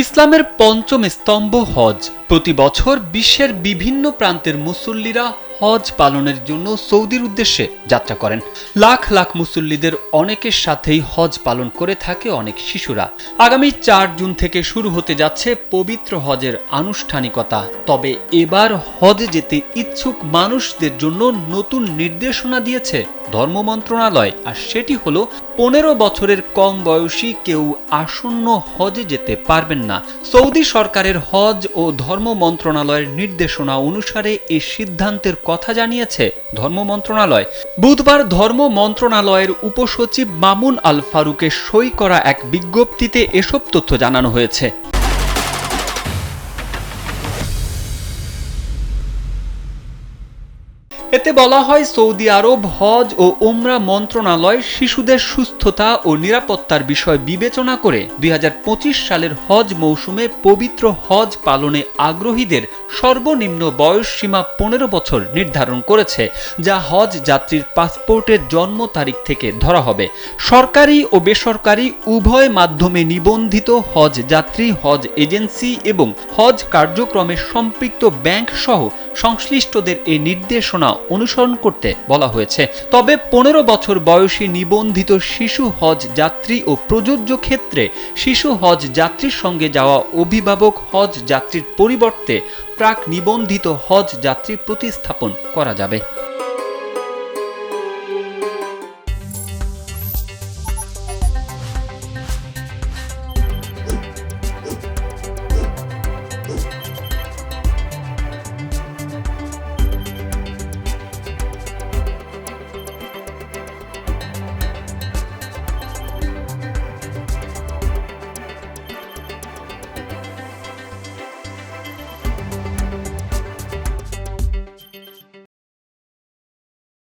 ইসলামের পঞ্চম স্তম্ভ হজ। প্রতি বছর বিশ্বের বিভিন্ন প্রান্তের মুসল্লিরা হজ পালনের জন্য সৌদির উদ্দেশ্যে যাত্রা করেন। লাখ লাখ মুসল্লিদের অনেকের সাথেই হজ পালন করে থাকে অনেক শিশুরা। আগামী ৪ জুন থেকে শুরু হতে যাচ্ছে পবিত্র হজের আনুষ্ঠানিকতা। তবে এবার হজে যেতে ইচ্ছুক মানুষদের জন্য নতুন নির্দেশনা দিয়েছে ধর্ম মন্ত্রণালয়, আর সেটি হলো ১৫ বছরের কম বয়সী কেউ আসন্ন হজে যেতে পারবেন না। সৌদি সরকারের হজ ও ধর্ম মন্ত্রণালয়ের নির্দেশনা অনুসারে এই সিদ্ধান্তের কথা জানিয়েছে ধর্ম মন্ত্রণালয়। বুধবার ধর্ম মন্ত্রণালয়ের উপসচিব মামুন আল ফারুকের সই করা এক বিজ্ঞপ্তিতে এসব তথ্য জানানো হয়েছে। এতে বলা হয়, সৌদি আরব হজ ও ওমরা মন্ত্রণালয় শিশুদের সুস্থতা ও নিরাপত্তার বিষয় বিবেচনা করে ২০২৫ সালের হজ মৌসুমে পবিত্র হজ পালনে আগ্রহীদের সর্বনিম্ন বয়স সীমা ১৫ বছর নির্ধারণ করেছে, যা হজ যাত্রীর পাসপোর্টের জন্ম তারিখ থেকে ধরা হবে। সরকারি ও বেসরকারি উভয় মাধ্যমে নিবন্ধিত হজ যাত্রী, হজ এজেন্সি এবং হজ কার্যক্রমে সম্পৃক্ত ব্যাংক সহ সংশ্লিষ্টদের এই নির্দেশনা অনুসরণ করতে বলা হয়েছে। তবে ১৫ বছর বয়সী নিবন্ধিত শিশু হজ যাত্রী ও প্রযোজ্য ক্ষেত্রে শিশু হজ যাত্রীর সঙ্গে যাওয়া অভিভাবক হজ যাত্রীর পরিবর্তে প্রাক নিবন্ধিত হজ যাত্রী প্রতিস্থাপন করা যাবে।